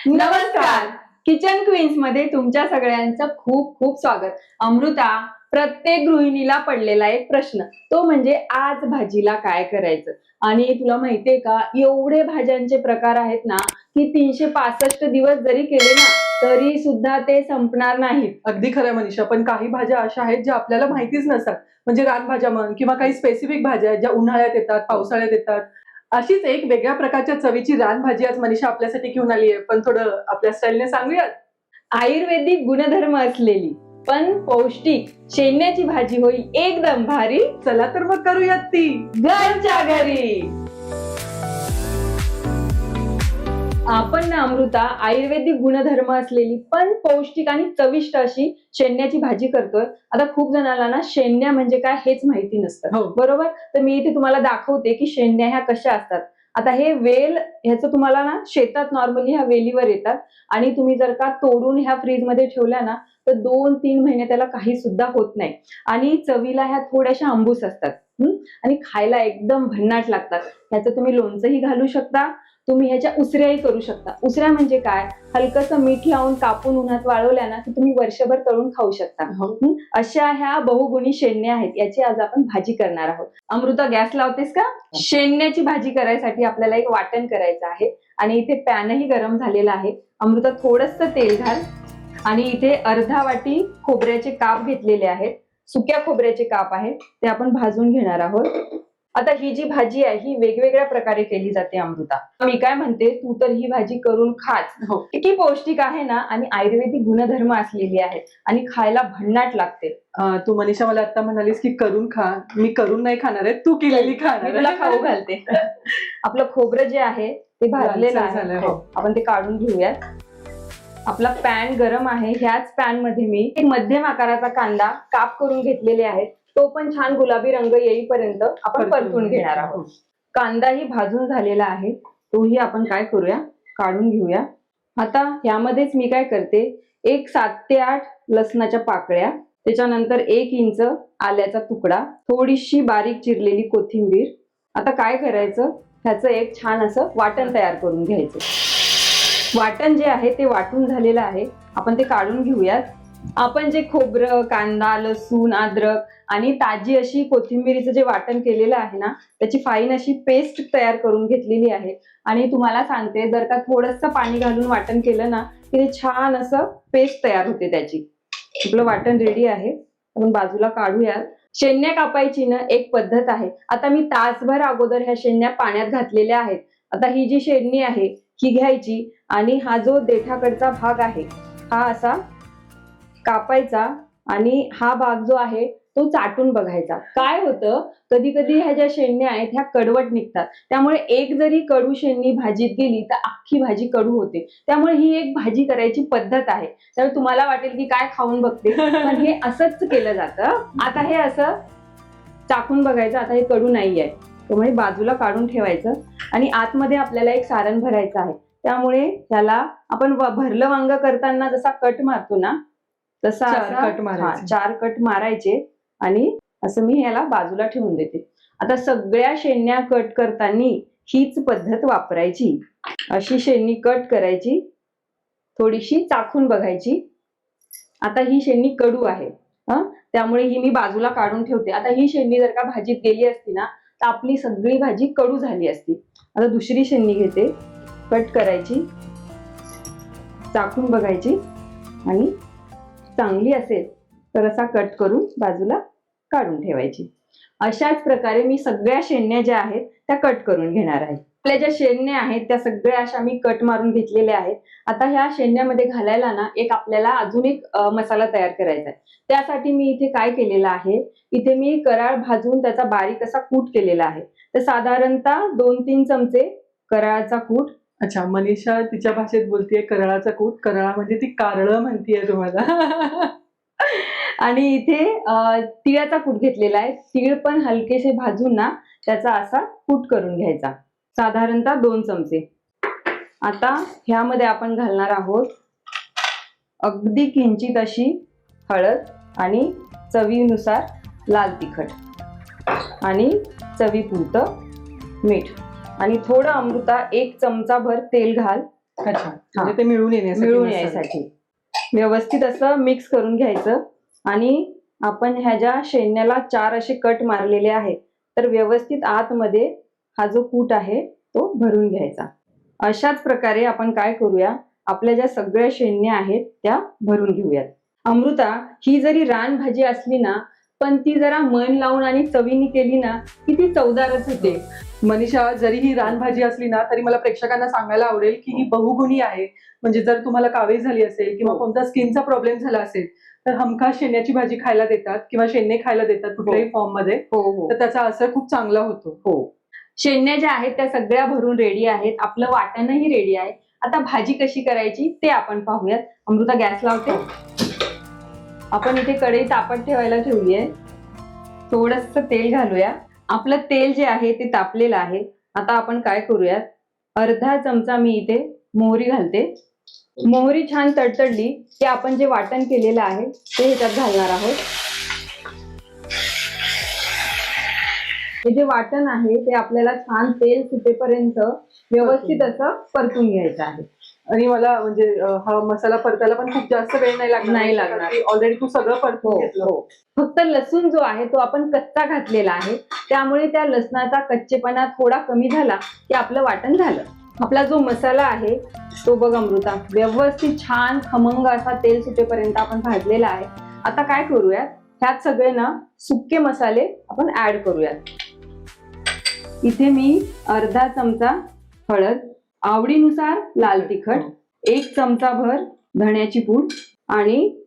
नमस्कार. Kitchen queens मध्ये तुमच्या सगळ्यांचं खूप खूप स्वागत. अमृता, प्रत्येक गृहिणीला पडलेला एक प्रश्न, तो म्हणजे आज भाजीला काय करायचं. आणि तुला माहितीये का, एवढे भाज्यांचे प्रकार आहेत ना की 365 दिवस जरी केले ना तरी सुद्धा ते संपणार नाहीत. अगदी खरं मनीषा, पण काही भाज्या अशा आहेत ज्या आपल्याला माहितीच नसतात. म्हणजे रानभाज्या म्हण किंवा काही स्पेसिफिक भाज्या आहेत ज्या उन्हाळ्यात येतात, पावसाळ्यात येतात. अशीच एक वेगळ्या प्रकारच्या चवीची रानभाजी आज मनीषा आपल्यासाठी घेऊन आली आहे, पण थोडं आपल्या स्टाईलने सांगूयात. आयुर्वेदिक गुणधर्म असलेली पण पौष्टिक शेंगण्याची भाजी होईल एकदम भारी. चला तर मग करूयात ती घरच्या घरी. आपण ना अमृता, आयुर्वेदिक गुणधर्म असलेली पण पौष्टिक आणि चविष्ट अशी शेंगण्याची भाजी करतोय. आता खूप जणांना ना शेंगण्या म्हणजे काय हेच माहिती नसतं, हो. बरोबर. तर मी इथे तुम्हाला दाखवते की शेंगण्या ह्या कशा असतात. आता हे वेल ह्याचं तुम्हाला ना शेतात नॉर्मली ह्या वेलीवर येतात आणि तुम्ही जर का तोडून ह्या फ्रीज मध्ये ठेवल्या ना तर 2-3 महिने त्याला काही सुद्धा होत नाही. आणि चवीला ह्या थोड्याशा आंबूस असतात आणि खायला एकदम भन्नाट लागतात. ह्याचं तुम्ही लोणचंही घालू शकता, तुम्ही ह्याच्या उसऱ्याही करू शकता. उसऱ्या म्हणजे काय, हलकसं मीठ लावून कापून उन्हात वाळवल्या ना की तुम्ही वर्षभर तळून खाऊ शकता. अशा ह्या बहुगुणी शेंगण्या आहेत, याची आज आपण भाजी करणार आहोत. अमृता, गॅस लावतेस का? शेंगण्याची भाजी करायसाठी आपल्याला एक वाटण करायचं आहे आणि इथे पॅनही गरम झालेला आहे. अमृता, थोडंसं तेल घाल आणि इथे अर्धा वाटी खोबऱ्याचे काप घेतलेले आहेत. सुक्या खोबऱ्याचे काप आहेत, ते आपण भाजून घेणार आहोत. आता ही जी भाजी आहे ही वेगवेगळ्या प्रकारे केली जाते अमृता. मी काय म्हणते, तू तर ही भाजी करून खाच. किती पौष्टिक आहे ना आणि आयुर्वेदिक गुणधर्म असलेली आहे आणि खायला भन्नाट लागते. तू मनीषा मला आता म्हणालीस की करून खा, मी करून नाही खाणार आहे, तू केलेली खाणार मी तुला खाऊ घालते. आपलं खोबरं जे आहे ते भाजलेलं आहे, आपण ते काढून घेऊयात. आपला पॅन गरम आहे. ह्याच पॅन मध्ये मी एक मध्यम आकाराचा कांदा काप करून घेतलेले आहेत. तो पण छान गुलाबी रंग येईपर्यंत आपण परतून घेणार आहोत. कांदाही भाजून झालेला आहे, तोही आपण काय करूया, काढून घेऊया. आता ह्यामध्येच मी काय करते, एक 7 ते 8 लसणाच्या पाकळ्या, त्याच्यानंतर 1 इंच आल्याचा तुकडा, थोडीशी बारीक चिरलेली कोथिंबीर. आता काय करायचं, ह्याचं एक छान असं वाटण तयार करून घ्यायचं. वाटण जे आहे ते वाटून झालेलं आहे, आपण ते काढून घेऊयात. आपण जे खोबरं, कांदा, लसूण, अद्रक आणि ताजी अशी कोथिंबीरीचं जे वाटण केलेलं आहे ना त्याची फाईन अशी पेस्ट तयार करून घेतलेली आहे. आणि तुम्हाला सांगते, जर का थोडंसं पाणी घालून वाटण केलं ना की ते छान असं पेस्ट तयार होते त्याची. आपलं वाटण रेडी आहे, आपण बाजूला काढूयात. शेंगण्या कापायची ना एक पद्धत आहे. आता मी तासभर अगोदर ह्या शेंगण्या पाण्यात घातलेल्या आहेत. आता ही जी शेंगणी आहे ही घ्यायची आणि हा जो देठाकडचा भाग आहे हा असा कापायचा आणि हा भाग जो आहे तो चाटून बघायचा. काय होतं, कधी कधी ह्या ज्या शेंगण्या आहेत ह्या कडवट निघतात, त्यामुळे एक जरी कडू शेंगणी भाजीत गेली तर अख्खी भाजी कडू होते. त्यामुळे ही एक भाजी करायची पद्धत आहे. तर तुम्हाला वाटेल की काय खाऊन बघते, पण हे असंच केलं जातं. आता हे असं चाखून बघायचं. आता हे कडू नाही आहे, त्यामुळे बाजूला काढून ठेवायचं. आणि आतमध्ये आपल्याला एक सारण भरायचं आहे, त्यामुळे त्याला आपण भरलं वांग करताना जसा कट मारतो ना तसा 4 कट मारायचे आणि असं मी ह्याला बाजूला ठेवून देते. आता सगळ्या शेंगण्या कट करताना हीच पद्धत वापरायची. अशी शेंगणी कट करायची, थोडीशी चाखून बघायची. आता ही शेंगणी कडू आहे त्यामुळे ही मी बाजूला काढून ठेवते. आता ही शेंगणी जर का भाजीत गेली असती ना तर आपली सगळी भाजी कडू झाली असती. आता दुसरी शेंगणी घेते, कट करायची, चाखून बघायची आणि चांगली असेल तर असा कट करून बाजूला काढून ठेवायची. अशाच प्रकारे मी सगळ्या शेंगण्या ज्या आहेत त्या कट करून घेणार आहे. आपल्या ज्या शेंगण्या आहेत त्या सगळ्या अशा मी कट मारून घेतलेल्या आहेत. आता ह्या शेंगण्यामध्ये घालायला ना एक आपल्याला अजून एक मसाला तयार करायचा आहे. त्यासाठी मी इथे काय केलेलं आहे, इथे मी कराळ भाजून त्याचा बारीक असा कूट केलेला आहे. तर साधारणतः 2-3 चमचे कराळाचा कूट. अच्छा, मनीषा तिच्या भाषेत बोलतीये कराळाचा कूट. कराळा म्हणजे ती कारळं म्हणतीये तुम्हाला. आणि इथे तिळाचा कूट घेतलेला आहे. तीळ पण हलकेसे भाजून ना त्याचा असा कूट करून घ्यायचा, साधारणतः 2 चमचे. आता ह्यामध्ये आपण घालणार आहोत अगदी किंचित अशी हळद आणि चवीनुसार लाल तिखट आणि चवीपुरतं मीठ आणि थोडं अमृता 1 चमचाभर तेल घाल. अच्छा, म्हणजे ते मिळून यायसाठी व्यवस्थित असं मिक्स करून घ्यायचं. आणि आपण ह्या ज्या शेंण्याला 4 असे कट मारलेले आहेत, तर व्यवस्थित आतमध्ये हा जो कूट आहे तो भरून घ्यायचा. अशाच प्रकारे आपण काय करूया, आपल्या ज्या सगळ्या शेंण्या आहेत त्या भरून घेऊयात. अमृता, ही जरी रानभाजी असली ना, पण ती जरा मन लावून आणि चवीने केली ना, की ती चवदारच होते. मनीषा, जरी ही रानभाजी असली ना, तरी मला प्रेक्षकांना सांगायला आवडेल की ही बहुगुणी आहे. म्हणजे जर तुम्हाला कावीळ झाली असेल किंवा कोणता स्किनचा प्रॉब्लेम झाला असेल, तर हमखास शेण्याची भाजी खायला देतात किंवा शेंगे खायला देतात कुठल्याही फॉर्म मध्ये. तर त्याचा असर खूप चांगला होतो. शेंण्या ज्या आहेत त्या सगळ्या भरून रेडी आहेत. आपलं वाटणही रेडी आहे. आता भाजी कशी करायची ते आपण पाहूयात. अमृता, गॅस लावते. आपण इथे कढई तापत ठेवायला ठेवली आहे. थोडंसं तेल घालूया. आपलं तेल जे आहे ते तापलेलं आहे. आता आपण काय करूयात, अर्धा चमचा मी इथे मोहरी घालते. मोहरी छान तडतडली की आपण जे वाटण केलेलं आहे ते ह्याच्यात घालणार आहोत. हे जे वाटण आहे ते आपल्याला छान तेल सुटेपर्यंत व्यवस्थित असं परतून घ्यायचं आहे. आणि मला म्हणजे हा मसाला परतायला पण खूप जास्त वेळ नाही लागणार. ऑलरेडी तू सगळं परतून घेतलं. फक्त लसूण जो आहे तो आपण कच्चा घातलेला आहे, त्यामुळे त्या लसणाचा कच्चेपणा थोडा कमी झाला की आपलं वाटण झालं. आपला जो मसाला आहे तो बघ अमृता, व्यवस्थित छान खमंग असा तेल सुटेपर्यंत आपण भाजलेला आहे. आता काय करूयात, ह्यात सगळे ना सुके मसाले आपण ऍड करूयात. इथे मी अर्धा चमचा हळद, आवडीनुसार लाल तिखट, 1 चमचा भर धण्याची पूड आणि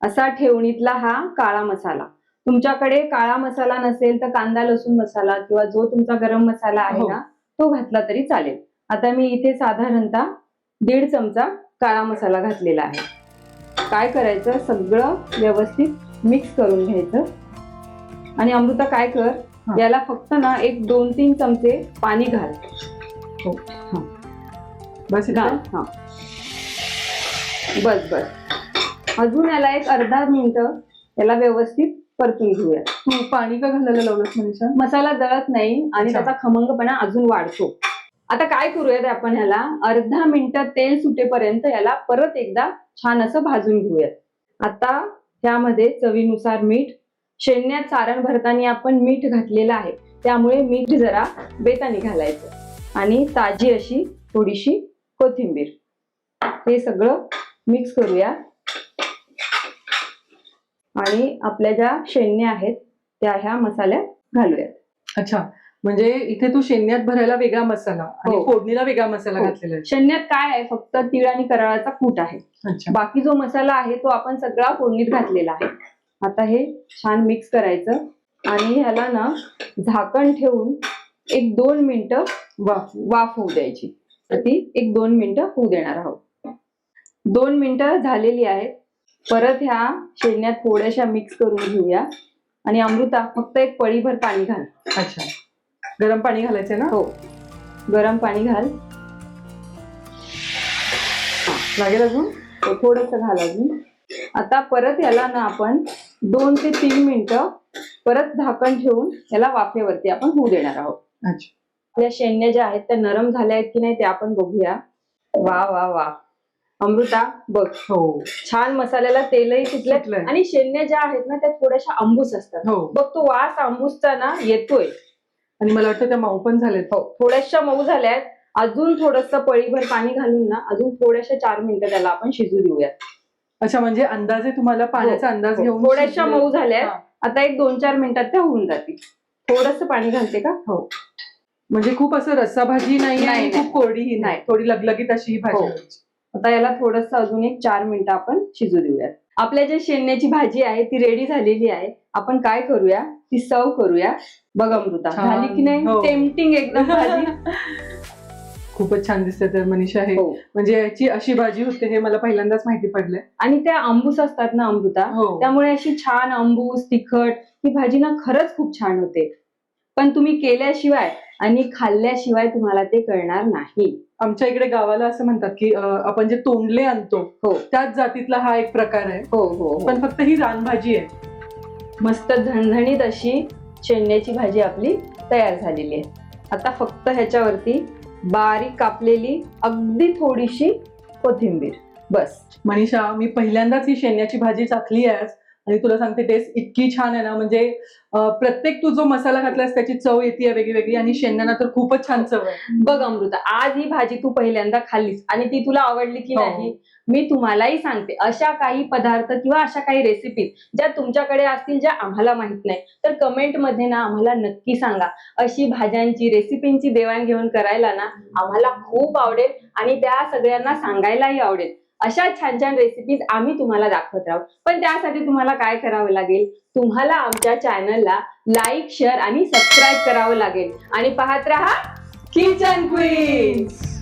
असा ठेवणीतला हा काळा मसाला. तुमच्याकडे काळा मसाला नसेल तर कांदा लसूण मसाला किंवा जो तुमचा गरम मसाला आहे ना तो घातला तरी चालेल. आता मी इथे साधारणतः 1.5 चमचा काळा मसाला घातलेला आहे. काय करायचं, सगळं व्यवस्थित मिक्स करून घ्यायचं. आणि अमृता काय कर, याला फक्त ना एक 2-3 चमचे पाणी घाल. बस बस. अजून याला एक अर्धा मिनिट याला व्यवस्थित परतून घेऊया. तू पाणी का घालायला लावलंस मनीषा? मसाला जळत नाही आणि त्याचा खमंगपणा अजून वाढतो. आता काय करूयात, आपण ह्याला अर्धा मिनिट तेल सुटेपर्यंत याला परत एकदा छान असं भाजून घेऊयात. आता त्यामध्ये चवीनुसार मीठ. शेंण्यात सारण भरताना आपण मीठ घातलेलं आहे, त्यामुळे मीठ जरा बेताने घालायचं. आणि ताजी अशी थोडीशी कोथिंबीर. हे सगळं मिक्स करूया. आणि आपल्या ज्या शेंण्या आहेत त्या ह्या मसाल्यात घालूयात. अच्छा, म्हणजे इथे तू शेंण्यात भरायला वेगळा मसाला आणि फोडणीला वेगळा मसाला घातलेला आहे. शेंण्यात काय आहे, फक्त तीळ आणि कराळाचा कूट आहे. बाकी जो मसाला आहे तो आपण सगळा फोडणीत घातलेला आहे. आता हे छान मिक्स करायचं आणि ह्याला ना झाकण ठेवून 1-2 मिनिटं वाफ होऊ द्यायची. तर ती 1-2 मिनिटं होऊ देणार आहोत. 2 मिनिटं झालेली आहेत. परत ह्या शेंण्या थोड्याशा मिक्स करून घेऊया. आणि अमृता, फक्त एक पळीभर पाणी घाल. अच्छा, गरम पाणी घालायचं ना? हो, गरम पाणी घाल. लागेल अजून? थोडंसं घाल अजून. आता परत याला ना आपण 2 ते 3 मिनिटं परत झाकण ठेवून याला वाफेवरती आपण होऊ देणार आहोत. अच्छा, आपल्या शेंण्या ज्या आहेत त्या नरम झाल्या आहेत की नाही ते आपण बघूया. वा वा वा अमृता, बघ, छान मसाल्याला तेलही सुटलंय आणि शेंण्या ज्या आहेत ना त्या थोड्याशा आंबूस असतात. बघ, तो वास आंबूसचा ना येतोय. आणि मला वाटतं त्या मऊ पण झाल्यात. थोड्याशा मऊ झाल्यात. अजून थोडंसं पळीभर पाणी घालून ना अजून थोड्याशा 4 मिनिटं त्याला आपण शिजू देऊयात. अच्छा, म्हणजे अंदाजे तुम्हाला पाण्याचा अंदाज घेऊन. थोड्याशा मऊ झाल्यात. आता एक 2-4 मिनिटात त्या होऊन जातील. थोडंसं पाणी घालते का? हो, म्हणजे खूप असं रस्सा भाजी नाही, खूप कोरडीही नाही, थोडी लगलगीत अशी ही भाजी. आता याला थोडंसं अजून एक 4 मिनिटं आपण शिजू देऊयात. आपल्या जे शेंण्याची भाजी आहे ती रेडी झालेली आहे. आपण काय करूया, ती सर्व करूया. बघ अमृता, झाली की नाही टेम्पटिंग एकदम भाजी. खूपच छान दिसते तर मनीषा. हे म्हणजे याची अशी भाजी होते हे मला पहिल्यांदाच माहिती पडलंय. आणि त्या आंबूस असतात ना अमृता, त्यामुळे अशी छान आंबूस तिखट ही भाजी ना खरंच खूप छान होते. पण तुम्ही केल्याशिवाय आणि खाल्ल्याशिवाय तुम्हाला ते कळणार नाही. आमच्या इकडे गावाला असं म्हणतात की आपण जे तोंडले आणतो त्याच जातीतला हा एक प्रकार आहे. पण फक्त ही रानभाजी आहे. मस्त झणझणीत अशी शेंण्याची भाजी आपली तयार झालेली आहे. आता फक्त ह्याच्यावरती बारीक कापलेली अगदी थोडीशी कोथिंबीर, बस. मनीषा, मी पहिल्यांदाच ही शेंगाची भाजी चाखली आहे आणि तुला सांगते टेस्ट इतकी छान आहे ना, म्हणजे प्रत्येक तू जो मसाला घातलास त्याची चव येते वेगळी वेगळी, आणि शेंगांना तर खूपच छान चव आहे. बघ अमृता, आज ही भाजी तू पहिल्यांदा खाल्लीस आणि ती तुला आवडली की हो. नाही, मी तुम्हालाही सांगते, अशा काही पदार्थ किंवा अशा काही रेसिपीज ज्या तुमच्याकडे असतील, ज्या आम्हाला माहित नाही, तर कमेंट मध्ये ना आम्हाला नक्की सांगा. अशी भाज्यांची रेसिपींची देवाणघेवाण करायला ना आम्हाला खूप आवडेल आणि त्या सगळ्यांना सांगायलाही आवडेल. अशा छान छान रेसिपीज आम्ही तुम्हाला दाखवत राहू. पण त्यासाठी तुम्हाला काय करावं लागेल, तुम्हाला आमच्या चॅनलला लाईक, शेअर आणि सबस्क्राईब करावं लागेल आणि पाहत राहा किचन क्वीन्स.